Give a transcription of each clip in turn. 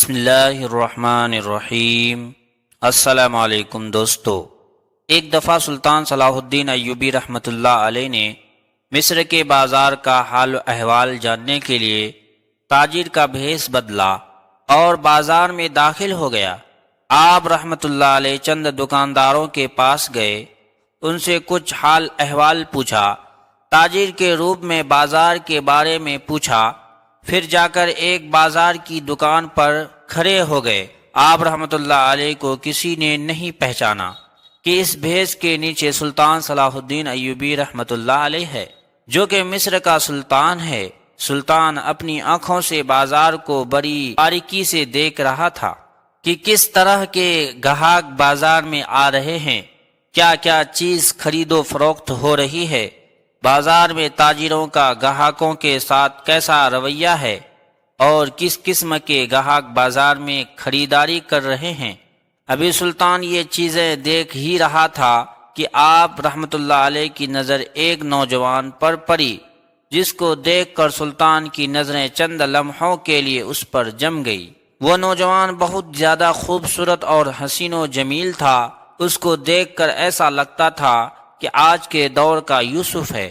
بسم اللہ الرحمن الرحیم۔ السلام علیکم دوستو۔ ایک دفعہ سلطان صلاح الدین ایوبی رحمۃ اللہ علیہ نے مصر کے بازار کا حال و احوال جاننے کے لیے تاجر کا بھیس بدلا اور بازار میں داخل ہو گیا۔ آپ رحمۃ اللہ علیہ چند دکانداروں کے پاس گئے، ان سے کچھ حال احوال پوچھا، تاجر کے روپ میں بازار کے بارے میں پوچھا، پھر جا کر ایک بازار کی دکان پر کھڑے ہو گئے۔ آپ رحمۃ اللہ علیہ کو کسی نے نہیں پہچانا کہ اس بھیس کے نیچے سلطان صلاح الدین ایوبی رحمۃ اللہ علیہ ہے، جو کہ مصر کا سلطان ہے۔ سلطان اپنی آنکھوں سے بازار کو بڑی باریکی سے دیکھ رہا تھا کہ کس طرح کے گاہک بازار میں آ رہے ہیں، کیا کیا چیز خرید و فروخت ہو رہی ہے، بازار میں تاجروں کا گاہکوں کے ساتھ کیسا رویہ ہے، اور کس قسم کے گاہک بازار میں خریداری کر رہے ہیں۔ ابھی سلطان یہ چیزیں دیکھ ہی رہا تھا کہ آپ رحمۃ اللہ علیہ کی نظر ایک نوجوان پر پڑی، جس کو دیکھ کر سلطان کی نظریں چند لمحوں کے لیے اس پر جم گئی۔ وہ نوجوان بہت زیادہ خوبصورت اور حسین و جمیل تھا۔ اس کو دیکھ کر ایسا لگتا تھا کہ آج کے دور کا یوسف ہے،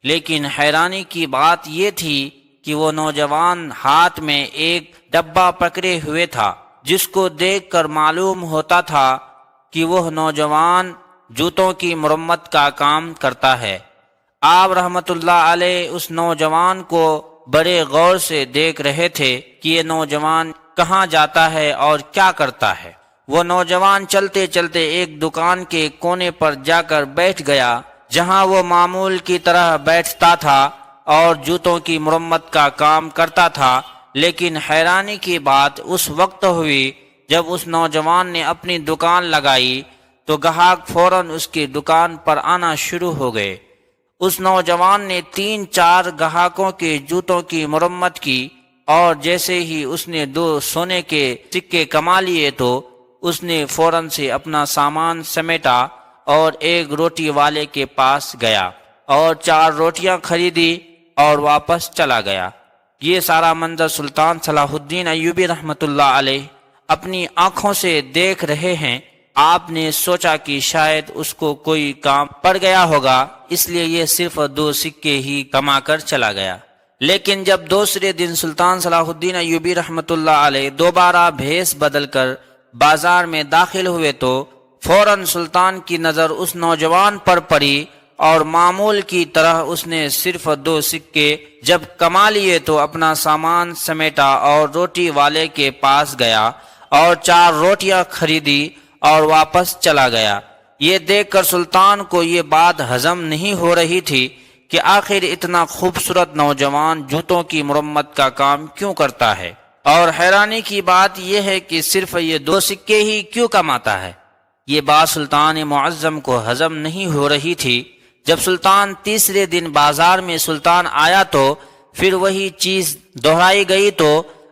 لیکن حیرانی کی بات یہ تھی کہ وہ نوجوان ہاتھ میں ایک ڈبہ پکڑے ہوئے تھا، جس کو دیکھ کر معلوم ہوتا تھا کہ وہ نوجوان جوتوں کی مرمت کا کام کرتا ہے۔ آپ رحمت اللہ علیہ اس نوجوان کو بڑے غور سے دیکھ رہے تھے کہ یہ نوجوان کہاں جاتا ہے اور کیا کرتا ہے۔ وہ نوجوان چلتے چلتے ایک دکان کے کونے پر جا کر بیٹھ گیا، جہاں وہ معمول کی طرح بیٹھتا تھا اور جوتوں کی مرمت کا کام کرتا تھا۔ لیکن حیرانی کی بات اس وقت ہوئی جب اس نوجوان نے اپنی دکان لگائی تو گاہک فوراً اس کی دکان پر آنا شروع ہو گئے۔ اس نوجوان نے 3-4 گاہکوں کے جوتوں کی مرمت کی، اور جیسے ہی اس نے 2 سونے کے سکے کما لیے تو اس نے فوراً سے اپنا سامان سمیٹا اور ایک روٹی والے کے پاس گیا اور 4 روٹیاں خریدی اور واپس چلا گیا۔ یہ سارا منظر سلطان صلاح الدین ایوبی رحمۃ اللہ علیہ اپنی آنکھوں سے دیکھ رہے ہیں۔ آپ نے سوچا کہ شاید اس کو کوئی کام پڑ گیا ہوگا، اس لیے یہ صرف 2 سکے ہی کما کر چلا گیا۔ لیکن جب دوسرے دن سلطان صلاح الدین ایوبی رحمۃ اللہ علیہ دوبارہ بھیس بدل کر بازار میں داخل ہوئے تو فوراً سلطان کی نظر اس نوجوان پر پڑی، اور معمول کی طرح اس نے صرف 2 سکے جب کما لیے تو اپنا سامان سمیٹا اور روٹی والے کے پاس گیا اور 4 روٹیاں خریدی اور واپس چلا گیا۔ یہ دیکھ کر سلطان کو یہ بات ہضم نہیں ہو رہی تھی کہ آخر اتنا خوبصورت نوجوان جوتوں کی مرمت کا کام کیوں کرتا ہے، اور حیرانی کی بات یہ ہے کہ صرف یہ 2 سکے ہی کیوں کماتا ہے۔ یہ بات سلطان معظم کو ہضم نہیں ہو رہی تھی۔ جب سلطان تیسرے دن بازار میں سلطان آیا تو پھر وہی چیز دہرائی گئی، تو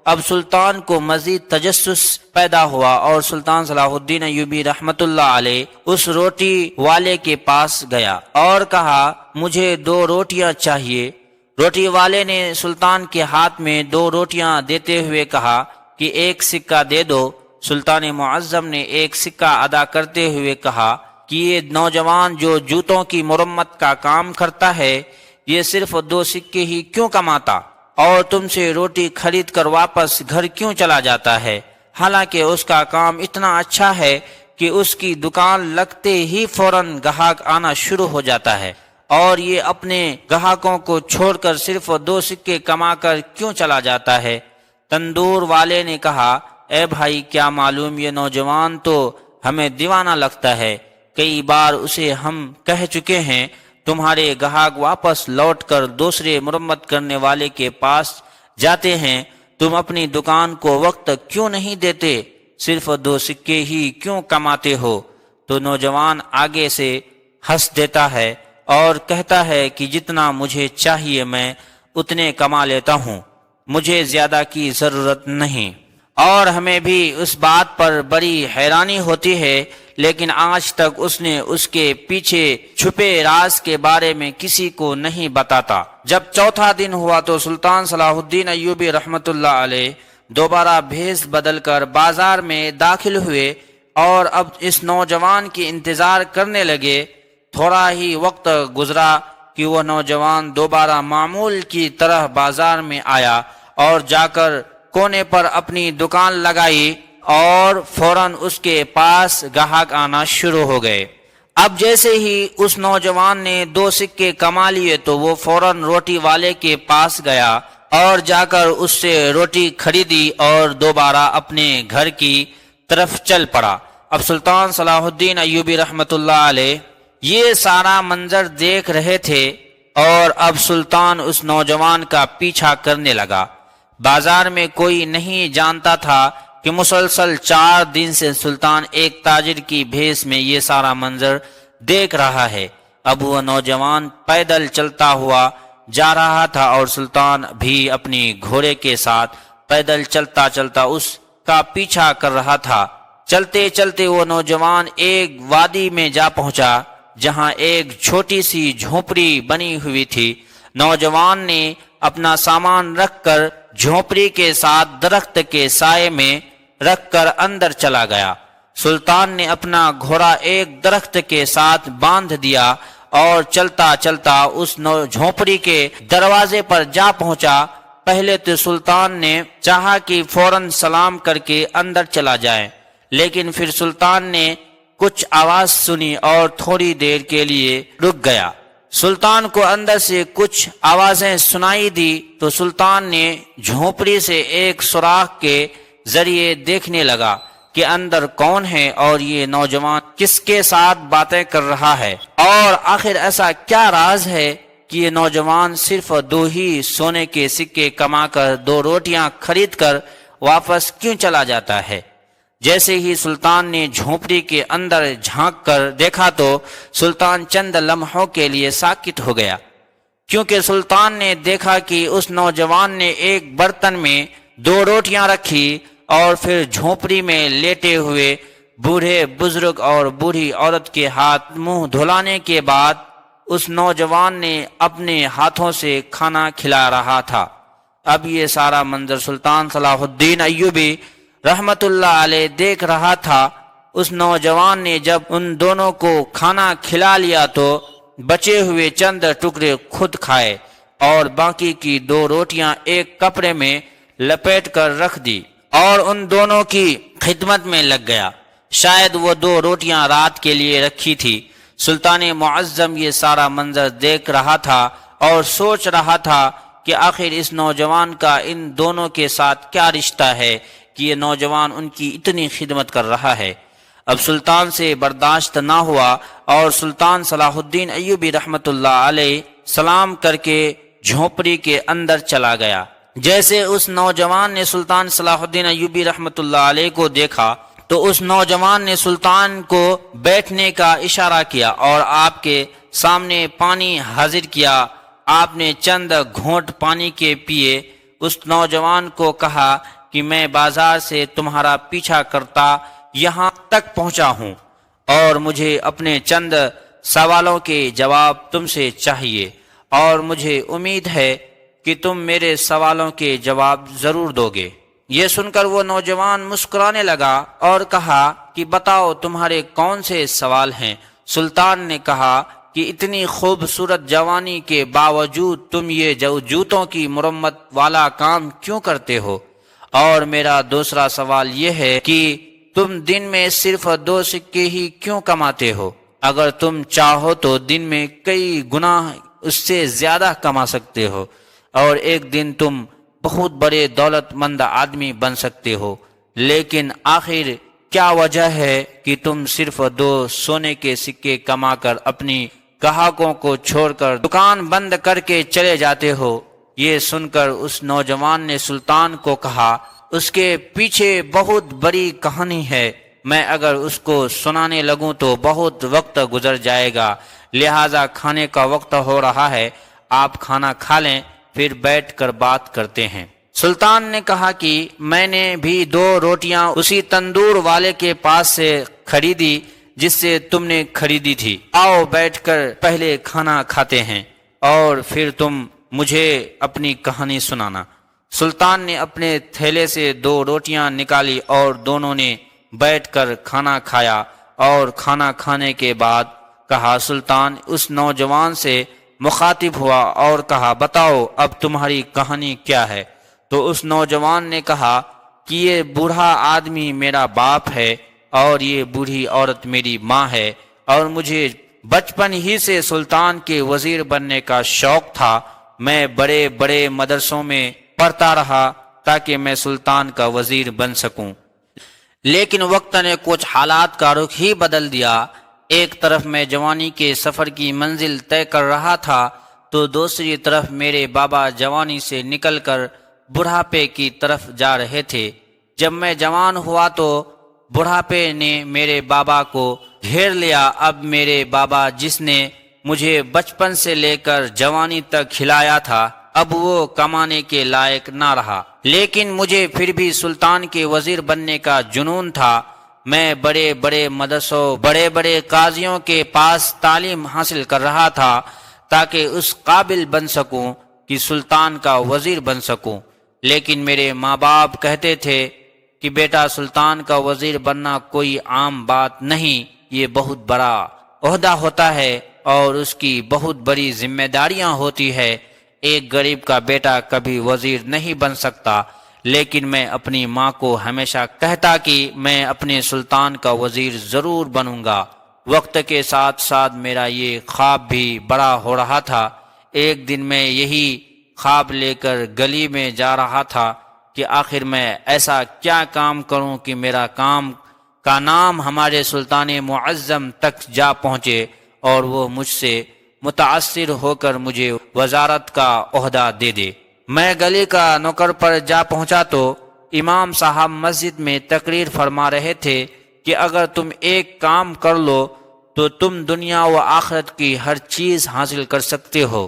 اب سلطان کو مزید تجسس پیدا ہوا، اور سلطان صلاح الدین ایوبی رحمۃ اللہ علیہ اس روٹی والے کے پاس گیا اور کہا، مجھے 2 روٹیاں چاہیے۔ روٹی والے نے سلطان کے ہاتھ میں 2 روٹیاں دیتے ہوئے کہا کہ 1 سکہ دے دو۔ سلطان معظم نے 1 سکہ ادا کرتے ہوئے کہا کہ یہ نوجوان جو جوتوں کی مرمت کا کام کرتا ہے، یہ صرف 2 سکے ہی کیوں کماتا اور تم سے روٹی خرید کر واپس گھر کیوں چلا جاتا ہے، حالانکہ اس کا کام اتنا اچھا ہے کہ اس کی دکان لگتے ہی فوراً گاہک آنا شروع ہو جاتا ہے، اور یہ اپنے گاہکوں کو چھوڑ کر صرف 2 سکے کما کر کیوں چلا جاتا ہے۔ تندور والے نے کہا، اے بھائی، کیا معلوم، یہ نوجوان تو ہمیں دیوانہ لگتا ہے، کئی بار اسے ہم کہہ چکے ہیں تمہارے گاہک واپس لوٹ کر دوسرے مرمت کرنے والے کے پاس جاتے ہیں، تم اپنی دکان کو وقت کیوں نہیں دیتے، صرف 2 سکے ہی کیوں کماتے ہو۔ تو نوجوان آگے سے ہنس دیتا ہے اور کہتا ہے کہ جتنا مجھے چاہیے میں اتنے کما لیتا ہوں، مجھے زیادہ کی ضرورت نہیں۔ اور ہمیں بھی اس بات پر بڑی حیرانی ہوتی ہے، لیکن آج تک اس نے اس کے پیچھے چھپے راز کے بارے میں کسی کو نہیں بتاتا۔ جب 4تھا دن ہوا تو سلطان صلاح الدین ایوبی رحمۃ اللہ علیہ دوبارہ بھیس بدل کر بازار میں داخل ہوئے اور اب اس نوجوان کی انتظار کرنے لگے۔ تھوڑا ہی وقت گزرا کہ وہ نوجوان دوبارہ معمول کی طرح بازار میں آیا اور جا کر کونے پر اپنی دکان لگائی اور فوراً اس کے پاس گاہک آنا شروع ہو گئے۔ اب جیسے ہی اس نوجوان نے 2 سکے کما لیے تو وہ فوراً روٹی والے کے پاس گیا اور جا کر اس سے روٹی خریدی اور دوبارہ اپنے گھر کی طرف چل پڑا۔ اب سلطان صلاح الدین ایوبی رحمۃ اللہ علیہ یہ سارا منظر دیکھ رہے تھے اور اب سلطان اس نوجوان کا پیچھا کرنے لگا۔ بازار میں کوئی نہیں جانتا تھا کہ مسلسل 4 دن سے سلطان ایک تاجر کی بھیس میں یہ سارا منظر دیکھ رہا ہے۔ اب وہ نوجوان پیدل چلتا ہوا جا رہا تھا اور سلطان بھی اپنی گھوڑے کے ساتھ پیدل چلتا چلتا اس کا پیچھا کر رہا تھا۔ چلتے چلتے وہ نوجوان ایک وادی میں جا پہنچا جہاں ایک چھوٹی سی جھونپڑی بنی ہوئی تھی۔ نوجوان نے اپنا سامان رکھ کر جھونپڑی کے ساتھ درخت کے سائے میں رکھ کر اندر چلا گیا۔ سلطان نے اپنا گھوڑا ایک درخت کے ساتھ باندھ دیا اور چلتا چلتا اس جھونپڑی کے دروازے پر جا پہنچا۔ پہلے تو سلطان نے چاہا کہ فوراً سلام کر کے اندر چلا جائے، لیکن پھر سلطان نے کچھ آواز سنی اور تھوڑی دیر کے لیے رک گیا۔ سلطان کو اندر سے کچھ آوازیں سنائی دی تو سلطان نے جھونپڑی سے ایک سوراخ کے ذریعے دیکھنے لگا کہ اندر کون ہے اور یہ نوجوان کس کے ساتھ باتیں کر رہا ہے، اور آخر ایسا کیا راز ہے کہ یہ نوجوان صرف 2 ہی سونے کے سکے کما کر 2 روٹیاں خرید کر واپس کیوں چلا جاتا ہے۔ جیسے ہی سلطان نے جھونپڑی کے اندر جھانک کر دیکھا تو سلطان چند لمحوں کے لیے ساکت ہو گیا، کیونکہ سلطان نے دیکھا کہ اس نوجوان نے ایک برتن میں 2 روٹیاں رکھی اور پھر جھونپڑی میں لیٹے ہوئے بوڑھے بزرگ اور بوڑھی عورت کے ہاتھ منہ دھلانے کے بعد اس نوجوان نے اپنے ہاتھوں سے کھانا کھلا رہا تھا۔ اب یہ سارا منظر سلطان صلاح الدین ایوبی رحمت اللہ علیہ دیکھ رہا تھا۔ اس نوجوان نے جب ان دونوں کو کھانا کھلا لیا تو بچے ہوئے چند ٹکڑے خود کھائے اور باقی کی 2 روٹیاں ایک کپڑے میں لپیٹ کر رکھ دی اور ان دونوں کی خدمت میں لگ گیا۔ شاید وہ 2 روٹیاں رات کے لیے رکھی تھی۔ سلطان معظم یہ سارا منظر دیکھ رہا تھا اور سوچ رہا تھا کہ آخر اس نوجوان کا ان دونوں کے ساتھ کیا رشتہ ہے کہ یہ نوجوان ان کی اتنی خدمت کر رہا ہے۔ اب سلطان سے برداشت نہ ہوا اور سلطان صلاح الدین ایوبی رحمت اللہ علیہ سلام کر کے جھونپڑی کے اندر چلا گیا۔ جیسے اس نوجوان نے سلطان صلاح الدین ایوبی رحمت اللہ علیہ کو دیکھا تو اس نوجوان نے سلطان کو بیٹھنے کا اشارہ کیا اور آپ کے سامنے پانی حاضر کیا۔ آپ نے چند گھونٹ پانی کے پیے۔ اس نوجوان کو کہا کہ میں بازار سے تمہارا پیچھا کرتا یہاں تک پہنچا ہوں اور مجھے اپنے چند سوالوں کے جواب تم سے چاہیے، اور مجھے امید ہے کہ تم میرے سوالوں کے جواب ضرور دو گے۔ یہ سن کر وہ نوجوان مسکرانے لگا اور کہا کہ بتاؤ تمہارے کون سے سوال ہیں؟ سلطان نے کہا کہ اتنی خوبصورت جوانی کے باوجود تم یہ جوتوں کی مرمت والا کام کیوں کرتے ہو؟ اور میرا دوسرا سوال یہ ہے کہ تم دن میں صرف 2 سکے ہی کیوں کماتے ہو؟ اگر تم چاہو تو دن میں کئی گنا اس سے زیادہ کما سکتے ہو اور ایک دن تم بہت بڑے دولت مند آدمی بن سکتے ہو، لیکن آخر کیا وجہ ہے کہ تم صرف 2 سونے کے سکے کما کر اپنی گاہکوں کو چھوڑ کر دکان بند کر کے چلے جاتے ہو؟ یہ سن کر اس نوجوان نے سلطان کو کہا اس کے پیچھے بہت بڑی کہانی ہے، میں اگر اس کو سنانے لگوں تو بہت وقت گزر جائے گا، لہذا کھانے کا وقت ہو رہا ہے، آپ کھانا کھا لیں پھر بیٹھ کر بات کرتے ہیں۔ سلطان نے کہا کہ میں نے بھی 2 روٹیاں اسی تندور والے کے پاس سے خریدی جس سے تم نے خریدی تھی، آؤ بیٹھ کر پہلے کھانا کھاتے ہیں اور پھر تم مجھے اپنی کہانی سنانا۔ سلطان نے اپنے تھیلے سے 2 روٹیاں نکالی اور دونوں نے بیٹھ کر کھانا کھایا، اور کھانا کھانے کے بعد کہا سلطان اس نوجوان سے مخاطب ہوا اور کہا بتاؤ اب تمہاری کہانی کیا ہے؟ تو اس نوجوان نے کہا کہ یہ بوڑھا آدمی میرا باپ ہے اور یہ بوڑھی عورت میری ماں ہے، اور مجھے بچپن ہی سے سلطان کے وزیر بننے کا شوق تھا۔ میں بڑے بڑے مدرسوں میں پڑھتا رہا تاکہ میں سلطان کا وزیر بن سکوں، لیکن وقت نے کچھ حالات کا رخ ہی بدل دیا۔ ایک طرف میں جوانی کے سفر کی منزل طے کر رہا تھا تو دوسری طرف میرے بابا جوانی سے نکل کر بڑھاپے کی طرف جا رہے تھے۔ جب میں جوان ہوا تو بڑھاپے نے میرے بابا کو گھیر لیا۔ اب میرے بابا جس نے مجھے بچپن سے لے کر جوانی تک کھلایا تھا اب وہ کمانے کے لائق نہ رہا، لیکن مجھے پھر بھی سلطان کے وزیر بننے کا جنون تھا۔ میں بڑے بڑے مدرسوں، بڑے بڑے قاضیوں کے پاس تعلیم حاصل کر رہا تھا تاکہ اس قابل بن سکوں کہ سلطان کا وزیر بن سکوں، لیکن میرے ماں باپ کہتے تھے کہ بیٹا سلطان کا وزیر بننا کوئی عام بات نہیں، یہ بہت بڑا عہدہ ہوتا ہے اور اس کی بہت بڑی ذمہ داریاں ہوتی ہے۔ ایک غریب کا بیٹا کبھی وزیر نہیں بن سکتا، لیکن میں اپنی ماں کو ہمیشہ کہتا کہ میں اپنے سلطان کا وزیر ضرور بنوں گا۔ وقت کے ساتھ ساتھ میرا یہ خواب بھی بڑا ہو رہا تھا۔ ایک دن میں یہی خواب لے کر گلی میں جا رہا تھا کہ آخر میں ایسا کیا کام کروں کہ میرا کام کا نام ہمارے سلطان معظم تک جا پہنچے اور وہ مجھ سے متاثر ہو کر مجھے وزارت کا عہدہ دے دے۔ میں گلی کا نوکر پر جا پہنچا تو امام صاحب مسجد میں تقریر فرما رہے تھے کہ اگر تم ایک کام کر لو تو تم دنیا و آخرت کی ہر چیز حاصل کر سکتے ہو۔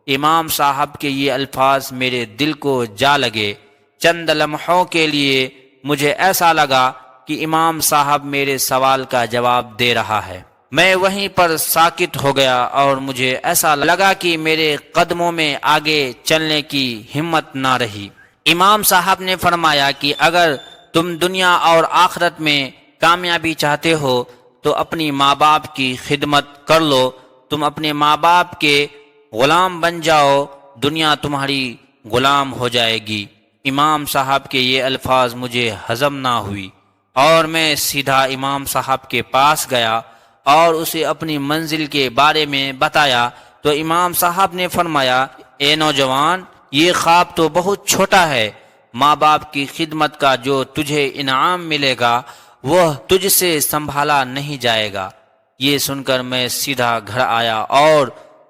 امام صاحب کے یہ الفاظ میرے دل کو جا لگے۔ چند لمحوں کے لیے مجھے ایسا لگا کہ امام صاحب میرے سوال کا جواب دے رہا ہے۔ میں وہیں پر ساکت ہو گیا اور مجھے ایسا لگا کہ میرے قدموں میں آگے چلنے کی ہمت نہ رہی۔ امام صاحب نے فرمایا کہ اگر تم دنیا اور آخرت میں کامیابی چاہتے ہو تو اپنی ماں باپ کی خدمت کر لو، تم اپنے ماں باپ کے غلام بن جاؤ، دنیا تمہاری غلام ہو جائے گی۔ امام صاحب کے یہ الفاظ مجھے ہضم نہ ہوئی اور میں سیدھا امام صاحب کے پاس گیا اور اسے اپنی منزل کے بارے میں بتایا تو امام صاحب نے فرمایا اے نوجوان، یہ خواب تو بہت چھوٹا ہے، ماں باپ کی خدمت کا جو تجھے انعام ملے گا وہ تجھ سے سنبھالا نہیں جائے گا۔ یہ سن کر میں سیدھا گھر آیا اور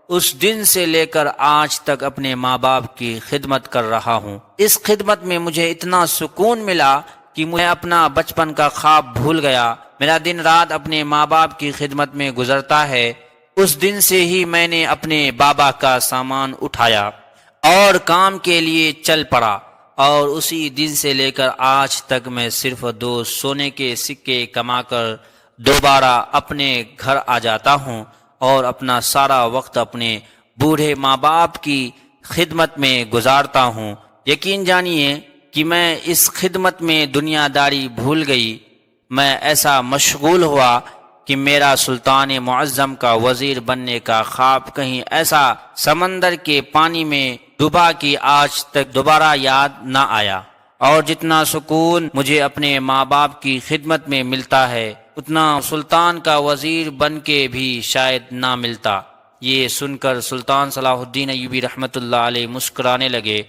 اس دن سے لے کر آج تک اپنے ماں باپ کی خدمت کر رہا ہوں۔ اس خدمت میں مجھے اتنا سکون ملا کہ میں اپنا بچپن کا خواب بھول گیا۔ میرا دن رات اپنے ماں باپ کی خدمت میں گزرتا ہے۔ اس دن سے ہی میں نے اپنے بابا کا سامان اٹھایا اور کام کے لیے چل پڑا، اور اسی دن سے لے کر آج تک میں صرف 2 سونے کے سکے کما کر دوبارہ اپنے گھر آ جاتا ہوں اور اپنا سارا وقت اپنے بوڑھے ماں باپ کی خدمت میں گزارتا ہوں۔ یقین جانیے کہ میں اس خدمت میں دنیا داری بھول گئی۔ میں ایسا مشغول ہوا کہ میرا سلطان معظم کا وزیر بننے کا خواب کہیں ایسا سمندر کے پانی میں ڈوبا کہ آج تک دوبارہ یاد نہ آیا، اور جتنا سکون مجھے اپنے ماں باپ کی خدمت میں ملتا ہے اتنا سلطان کا وزیر بن کے بھی شاید نہ ملتا۔ یہ سن کر سلطان صلاح الدین ایوبی رحمۃ اللہ علیہ مسکرانے لگے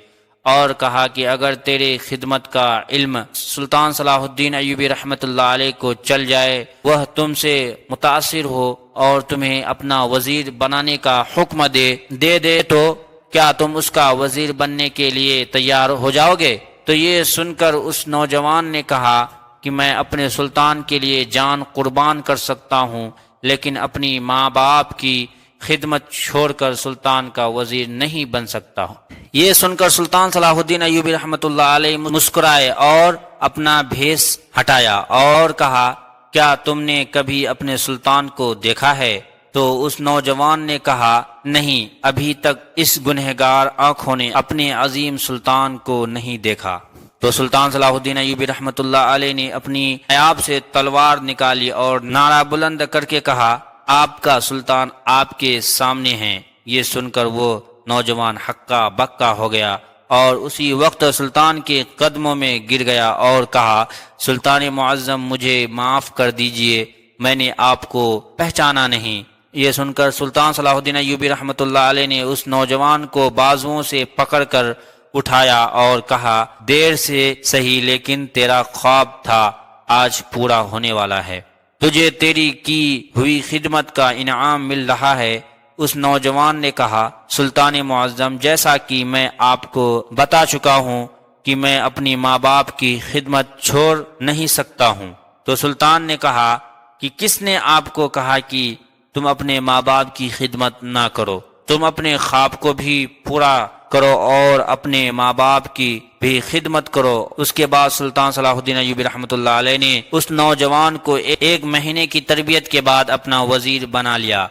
اور کہا کہ اگر تیرے خدمت کا علم سلطان صلاح الدین ایوبی رحمۃ اللہ علیہ کو چل جائے، وہ تم سے متاثر ہو اور تمہیں اپنا وزیر بنانے کا حکم دے تو کیا تم اس کا وزیر بننے کے لیے تیار ہو جاؤ گے؟ تو یہ سن کر اس نوجوان نے کہا کہ میں اپنے سلطان کے لیے جان قربان کر سکتا ہوں، لیکن اپنی ماں باپ کی خدمت چھوڑ کر سلطان کا وزیر نہیں بن سکتا ہوں۔ یہ سن کر سلطان صلاح الدین ایوبی رحمۃ اللہ علیہ مسکرائے اور اپنا بھیس ہٹایا اور کہا کیا تم نے کبھی اپنے سلطان کو دیکھا ہے؟ تو اس نوجوان نے کہا، نہیں، ابھی تک اس گنہگار آنکھوں نے اپنے عظیم سلطان کو نہیں دیکھا۔ تو سلطان صلاح الدین ایوبی رحمۃ اللہ علیہ نے اپنی نایاب سے تلوار نکالی اور نعرہ بلند کر کے کہا، آپ کا سلطان آپ کے سامنے ہیں۔ یہ سن کر وہ نوجوان ہکا بکا ہو گیا اور اسی وقت سلطان کے قدموں میں گر گیا اور کہا، سلطان معظم، مجھے معاف کر دیجئے، میں نے آپ کو پہچانا نہیں۔ یہ سن کر سلطان صلاح الدین ایوبی رحمۃ اللہ علیہ نے اس نوجوان کو بازوؤں سے پکڑ کر اٹھایا اور کہا، دیر سے صحیح لیکن تیرا خواب تھا آج پورا ہونے والا ہے، تجھے تیری کی ہوئی خدمت کا انعام مل رہا ہے۔ اس نوجوان نے کہا، سلطان معظم، جیسا کہ میں آپ کو بتا چکا ہوں کہ میں اپنی ماں باپ کی خدمت چھوڑ نہیں سکتا ہوں۔ تو سلطان نے کہا کہ کس نے آپ کو کہا کہ تم اپنے ماں باپ کی خدمت نہ کرو؟ تم اپنے خواب کو بھی پورا کرو اور اپنے ماں باپ کی بھی خدمت کرو۔ اس کے بعد سلطان صلاح الدین ایوبی رحمۃ اللہ علیہ نے اس نوجوان کو 1 مہینے کی تربیت کے بعد اپنا وزیر بنا لیا،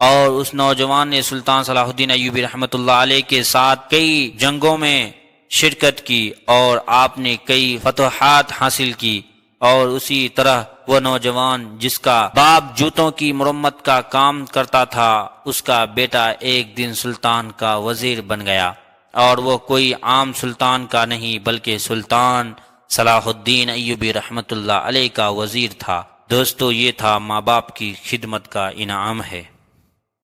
اور اس نوجوان نے سلطان صلاح الدین ایوبی رحمۃ اللہ علیہ کے ساتھ کئی جنگوں میں شرکت کی اور آپ نے کئی فتوحات حاصل کی۔ اور اسی طرح وہ نوجوان جس کا باپ جوتوں کی مرمت کا کام کرتا تھا، اس کا بیٹا ایک دن سلطان کا وزیر بن گیا، اور وہ کوئی عام سلطان کا نہیں بلکہ سلطان صلاح الدین ایوبی رحمۃ اللہ علیہ کا وزیر تھا۔ دوستو، یہ تھا ماں باپ کی خدمت کا انعام ہے۔